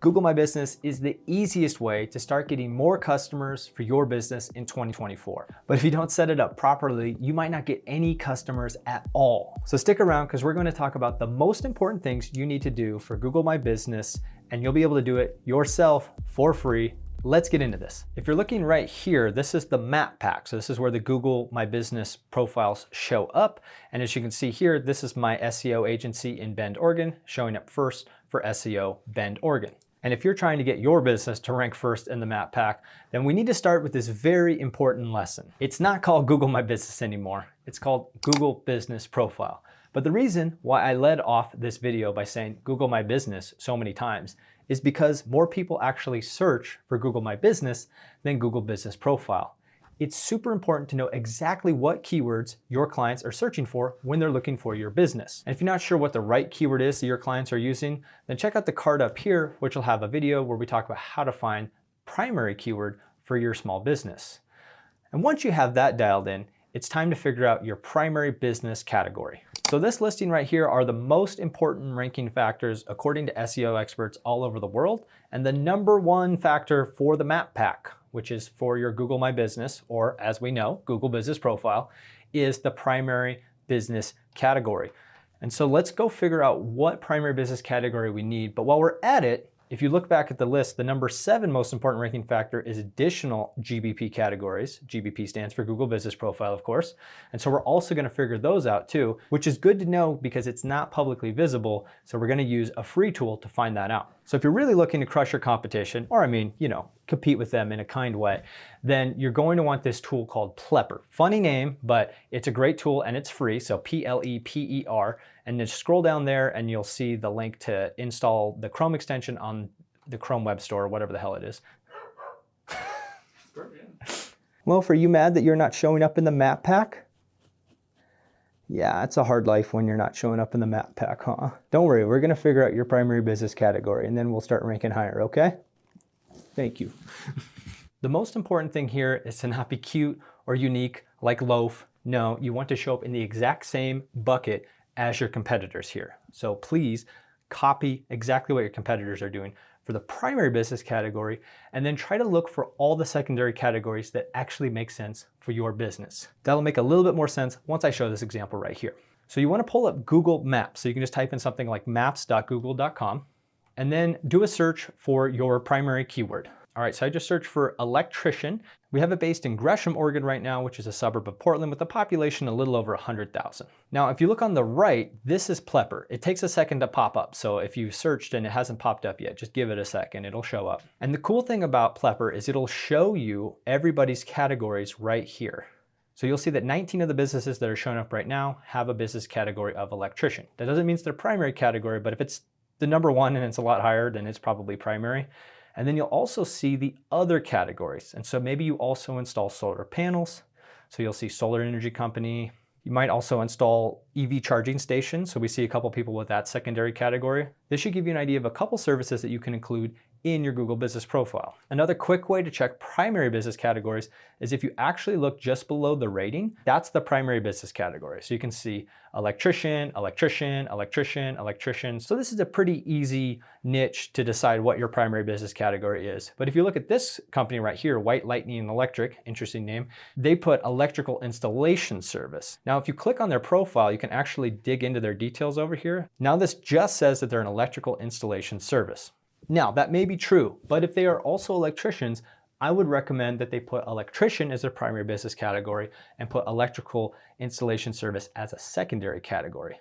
Google My Business is the easiest way to start getting more customers for your business in 2024. But if you don't set it up properly, you might not get any customers at all. So stick around because we're going to talk about the most important things you need to do for Google My Business, and you'll be able to do it yourself for free. Let's get into this. If you're looking right here, this is the map pack. So this is where the Google My Business profiles show up. And as you can see here, this is my SEO agency in Bend, Oregon, showing up first for SEO Bend, Oregon. And if you're trying to get your business to rank first in the map pack, then we need to start with this very important lesson. It's not called Google My Business anymore. It's called Google Business Profile. But the reason why I led off this video by saying Google My Business so many times is because more people actually search for Google My Business than Google Business Profile. It's super important to know exactly what keywords your clients are searching for when they're looking for your business. And if you're not sure what the right keyword is that your clients are using, then check out the card up here, which will have a video where we talk about how to find primary keyword for your small business. And once you have that dialed in, it's time to figure out your primary business category. So this listing right here are the most important ranking factors according to SEO experts all over the world, and the number one factor for the map pack, which is for your Google My Business, or as we know, Google Business Profile, is the primary business category. And so let's go figure out what primary business category we need. But while we're at it, if you look back at the list, the number 7 most important ranking factor is additional GBP categories. GBP stands for Google Business Profile, of course. And so we're also going to figure those out too, which is good to know because it's not publicly visible. So we're going to use a free tool to find that out. So if you're really looking to crush your competition, or compete with them in a kind way, then you're going to want this tool called Plepper. Funny name, but it's a great tool and it's free. So Plepper. And then scroll down there and you'll see the link to install the Chrome extension on the Chrome Web Store, whatever the hell it is. Well, are you mad that you're not showing up in the map pack? Yeah, it's a hard life when you're not showing up in the map pack, huh? Don't worry, we're gonna figure out your primary business category and then we'll start ranking higher, okay? Thank you. The most important thing here is to not be cute or unique like loaf. No, you want to show up in the exact same bucket as your competitors here. So please copy exactly what your competitors are doing for the primary business category, and then try to look for all the secondary categories that actually make sense for your business. That'll make a little bit more sense once I show this example right here. So you want to pull up Google Maps. So you can just type in something like maps.google.com and then do a search for your primary keyword. All right, so I just searched for electrician. We have it based in Gresham, Oregon right now, which is a suburb of Portland with a population a little over 100,000. Now, if you look on the right, this is Plepper. It takes a second to pop up. So if you searched and it hasn't popped up yet, just give it a second, it'll show up. And the cool thing about Plepper is it'll show you everybody's categories right here. So you'll see that 19 of the businesses that are showing up right now have a business category of electrician. That doesn't mean it's their primary category, but if it's the number one and it's a lot higher, then it's probably primary. And then you'll also see the other categories. And so maybe you also install solar panels. So you'll see solar energy company. You might also install EV charging stations. So we see a couple people with that secondary category. This should give you an idea of a couple services that you can include in your Google Business Profile. Another quick way to check primary business categories is if you actually look just below the rating, that's the primary business category. So you can see electrician, electrician, electrician, electrician. So this is a pretty easy niche to decide what your primary business category is. But if you look at this company right here, White Lightning and Electric, interesting name, they put electrical installation service. Now, if you click on their profile, you can actually dig into their details over here. Now this just says that they're an electrical installation service. Now, that may be true, but if they are also electricians, I would recommend that they put electrician as their primary business category and put electrical installation service as a secondary category.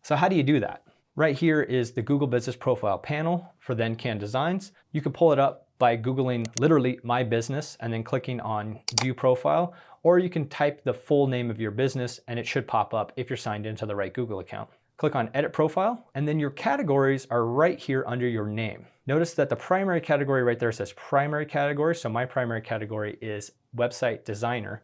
So how do you do that? Right here is the Google Business Profile panel for then Can Designs. You can pull it up by Googling literally my business and then clicking on View Profile, or you can type the full name of your business and it should pop up if you're signed into the right Google account. Click on Edit Profile, and then your categories are right here under your name. Notice that the primary category right there says primary category. So my primary category is website designer.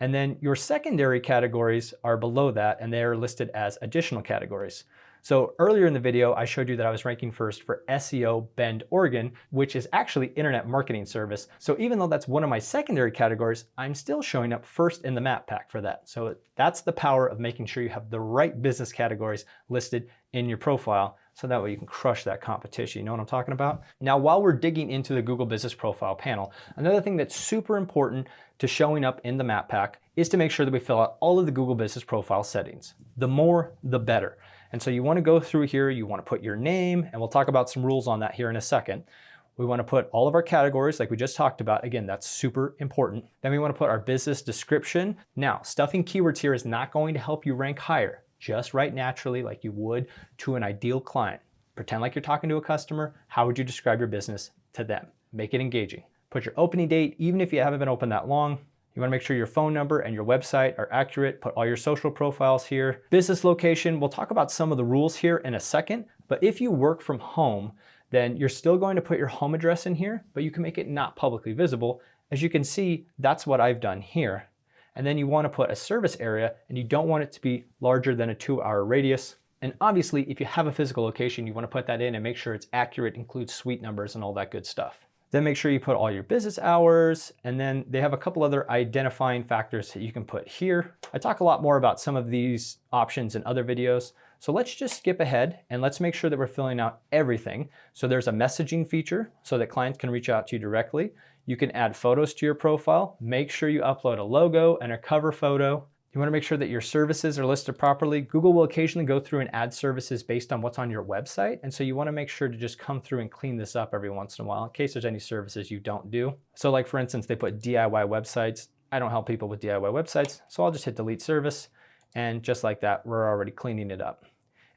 And then your secondary categories are below that, and they are listed as additional categories. So earlier in the video, I showed you that I was ranking first for SEO Bend, Oregon, which is actually internet marketing service. So even though that's one of my secondary categories, I'm still showing up first in the map pack for that. So that's the power of making sure you have the right business categories listed in your profile so that way you can crush that competition. You know what I'm talking about? Now, while we're digging into the Google Business Profile panel, another thing that's super important to showing up in the map pack is to make sure that we fill out all of the Google Business Profile settings. The more, the better. And so you want to go through here, you want to put your name, and we'll talk about some rules on that here in a second. We want to put all of our categories like we just talked about. Again, that's super important. Then we want to put our business description. Now, stuffing keywords here is not going to help you rank higher. Just write naturally like you would to an ideal client. Pretend like you're talking to a customer. How would you describe your business to them? Make it engaging. Put your opening date, even if you haven't been open that long. You want to make sure your phone number and your website are accurate. Put all your social profiles here. Business location, we'll talk about some of the rules here in a second, but if you work from home, then you're still going to put your home address in here, but you can make it not publicly visible. As you can see, that's what I've done here. And then you want to put a service area, and you don't want it to be larger than a 2-hour radius. And obviously, if you have a physical location, you want to put that in and make sure it's accurate, includes suite numbers and all that good stuff. Then make sure you put all your business hours, and then they have a couple other identifying factors that you can put here. I talk a lot more about some of these options in other videos, so let's just skip ahead and let's make sure that we're filling out everything. So there's a messaging feature so that clients can reach out to you directly. You can add photos to your profile. Make sure you upload a logo and a cover photo. You want to make sure that your services are listed properly. Google will occasionally go through and add services based on what's on your website. And so you want to make sure to just come through and clean this up every once in a while in case there's any services you don't do. So like for instance, they put DIY websites. I don't help people with DIY websites. So I'll just hit delete service. And just like that, we're already cleaning it up.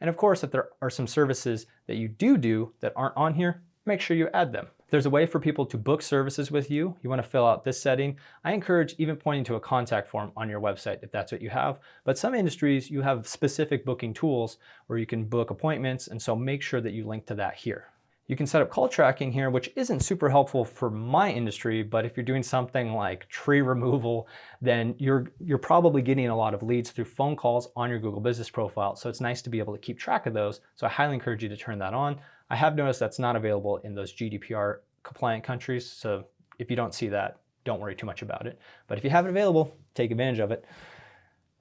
And of course, if there are some services that you do that aren't on here, make sure you add them. There's a way for people to book services with you. You want to fill out this setting. I encourage even pointing to a contact form on your website if that's what you have. But some industries, you have specific booking tools where you can book appointments. And so make sure that you link to that here. You can set up call tracking here, which isn't super helpful for my industry, but if you're doing something like tree removal, then you're probably getting a lot of leads through phone calls on your Google Business Profile. So it's nice to be able to keep track of those. So I highly encourage you to turn that on. I have noticed that's not available in those GDPR compliant countries. So if you don't see that, don't worry too much about it. But if you have it available, take advantage of it.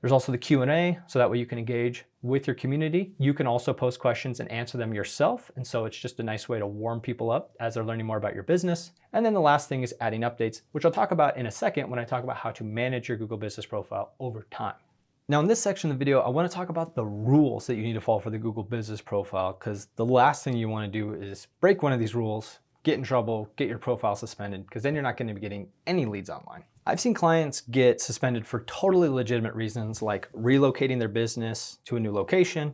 There's also the Q&A, so that way you can engage with your community. You can also post questions and answer them yourself. And so it's just a nice way to warm people up as they're learning more about your business. And then the last thing is adding updates, which I'll talk about in a second when I talk about how to manage your Google Business Profile over time. Now in this section of the video, I want to talk about the rules that you need to follow for the Google Business Profile, because the last thing you want to do is break one of these rules, get in trouble, get your profile suspended, because then you're not going to be getting any leads online. I've seen clients get suspended for totally legitimate reasons like relocating their business to a new location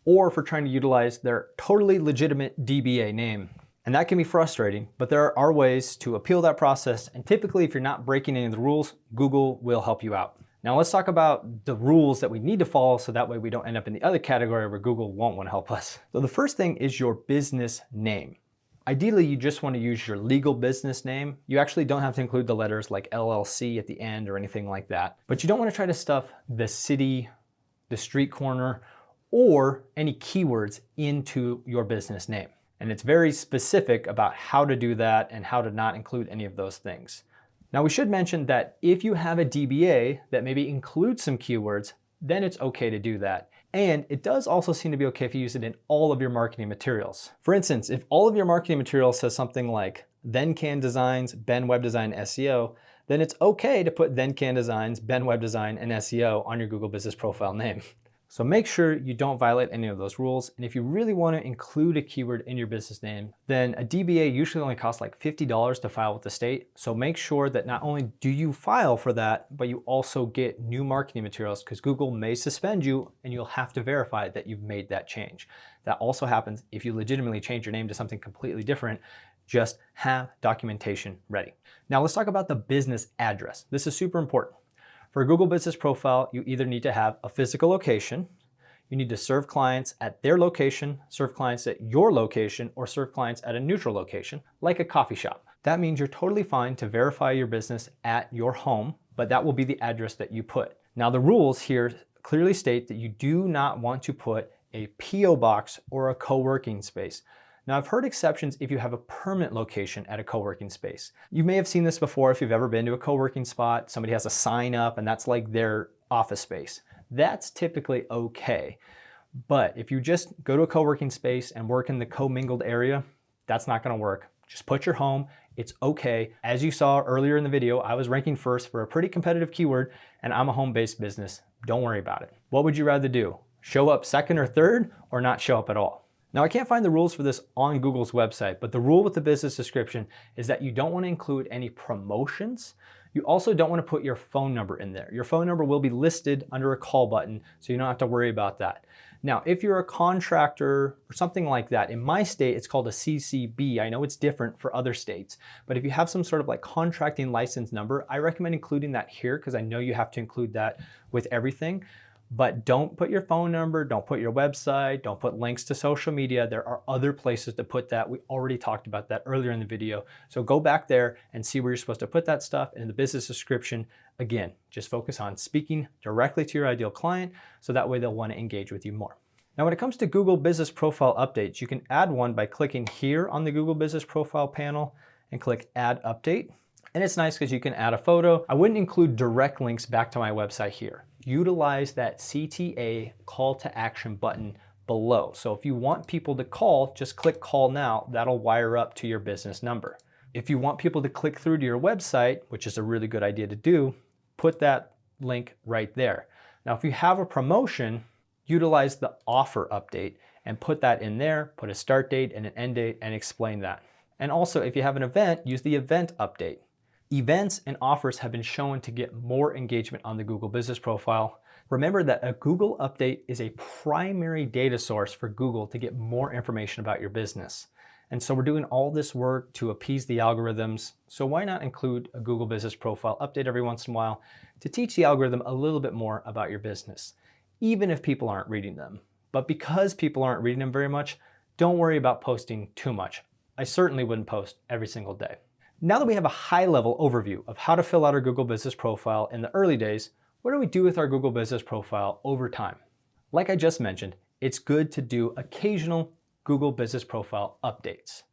or for trying to utilize their totally legitimate DBA name. And that can be frustrating, but there are ways to appeal that process. And typically, if you're not breaking any of the rules, Google will help you out. Now let's talk about the rules that we need to follow so that way we don't end up in the other category where Google won't want to help us. So the first thing is your business name. Ideally, you just want to use your legal business name. You actually don't have to include the letters like LLC at the end or anything like that. But you don't want to try to stuff the city, the street corner, or any keywords into your business name. And it's very specific about how to do that and how to not include any of those things. Now, we should mention that if you have a DBA that maybe includes some keywords, then it's okay to do that. And it does also seem to be okay if you use it in all of your marketing materials. For instance, if all of your marketing materials says something like then can designs, Ben web design SEO, then it's okay to put then can designs, Ben web design and SEO on your Google Business Profile name. So make sure you don't violate any of those rules. And if you really want to include a keyword in your business name, then a DBA usually only costs like $50 to file with the state. So make sure that not only do you file for that, but you also get new marketing materials because Google may suspend you and you'll have to verify that you've made that change. That also happens if you legitimately change your name to something completely different. Just have documentation ready. Now let's talk about the business address. This is super important. For a Google Business Profile, you either need to have a physical location, you need to serve clients at their location, serve clients at your location, or serve clients at a neutral location, like a coffee shop. That means you're totally fine to verify your business at your home, but that will be the address that you put. Now the rules here clearly state that you do not want to put a PO box or a co-working space. Now I've heard exceptions if you have a permanent location at a co-working space. You may have seen this before if you've ever been to a co-working spot, somebody has a sign up and that's like their office space. That's typically okay. But if you just go to a co-working space and work in the commingled area, that's not gonna work. Just put your home, it's okay. As you saw earlier in the video, I was ranking first for a pretty competitive keyword, and I'm a home-based business. Don't worry about it. What would you rather do? Show up second or third, or not show up at all? Now, I can't find the rules for this on Google's website, but the rule with the business description is that you don't want to include any promotions. You also don't want to put your phone number in there. Your phone number will be listed under a call button, so you don't have to worry about that. Now, if you're a contractor or something like that, in my state, it's called a CCB. I know it's different for other states, but if you have some sort of like contracting license number, I recommend including that here because I know you have to include that with everything. But don't put your phone number, don't put your website, don't put links to social media. There are other places to put that. We already talked about that earlier in the video. So go back there and see where you're supposed to put that stuff in the business description. Again, just focus on speaking directly to your ideal client so that way they'll want to engage with you more. Now, when it comes to Google Business Profile updates, you can add one by clicking here on the Google Business Profile panel and click Add Update. And it's nice because you can add a photo. I wouldn't include direct links back to my website here. Utilize that CTA call to action button below. So if you want people to call, just click call now. That'll wire up to your business number. If you want people to click through to your website, which is a really good idea to do, put that link right there. Now, if you have a promotion, utilize the offer update and put that in there, put a start date and an end date and explain that. And also, if you have an event, use the event update. Events and offers have been shown to get more engagement on the Google Business Profile. Remember that a Google update is a primary data source for Google to get more information about your business. And so we're doing all this work to appease the algorithms. So why not include a Google Business Profile update every once in a while to teach the algorithm a little bit more about your business, even if people aren't reading them. But because people aren't reading them very much, don't worry about posting too much. I certainly wouldn't post every single day. Now that we have a high-level overview of how to fill out our Google Business Profile in the early days, what do we do with our Google Business Profile over time? Like I just mentioned, it's good to do occasional Google Business Profile updates.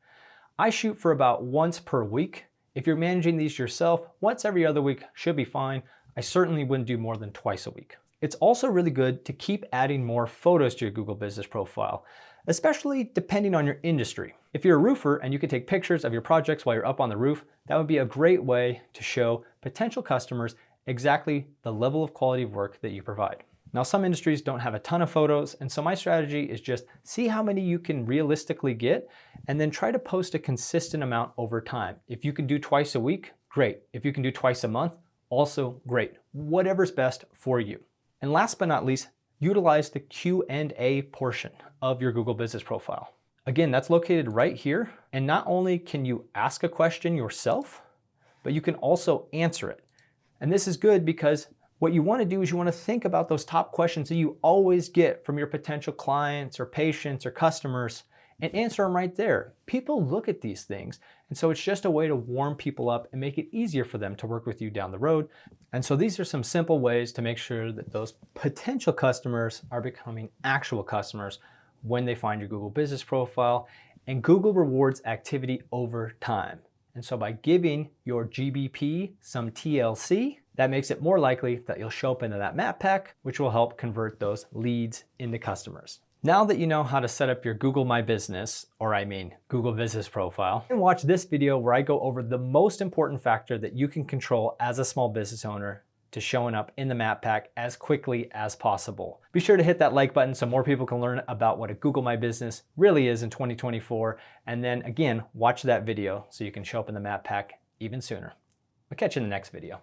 I shoot for about once per week. If you're managing these yourself, once every other week should be fine. I certainly wouldn't do more than twice a week. It's also really good to keep adding more photos to your Google Business Profile, especially depending on your industry. If you're a roofer and you can take pictures of your projects while you're up on the roof, that would be a great way to show potential customers exactly the level of quality of work that you provide. Now, some industries don't have a ton of photos, and so my strategy is just see how many you can realistically get and then try to post a consistent amount over time. If you can do twice a week, great. If you can do twice a month, also great. Whatever's best for you. And last but not least, utilize the Q&A portion of your Google Business Profile. Again, that's located right here. And not only can you ask a question yourself, but you can also answer it. And this is good because what you want to do is you want to think about those top questions that you always get from your potential clients or patients or customers and answer them right there. People look at these things. And so it's just a way to warm people up and make it easier for them to work with you down the road. And so these are some simple ways to make sure that those potential customers are becoming actual customers when they find your Google Business Profile. And Google rewards activity over time. And so by giving your GBP some TLC, that makes it more likely that you'll show up into that map pack, which will help convert those leads into customers. Now that you know how to set up your Google My Business, or I mean Google Business Profile, and watch this video where I go over the most important factor that you can control as a small business owner to showing up in the map pack as quickly as possible. Be sure to hit that like button so more people can learn about what a Google My Business really is in 2024. And then again, watch that video so you can show up in the map pack even sooner. I'll catch you in the next video.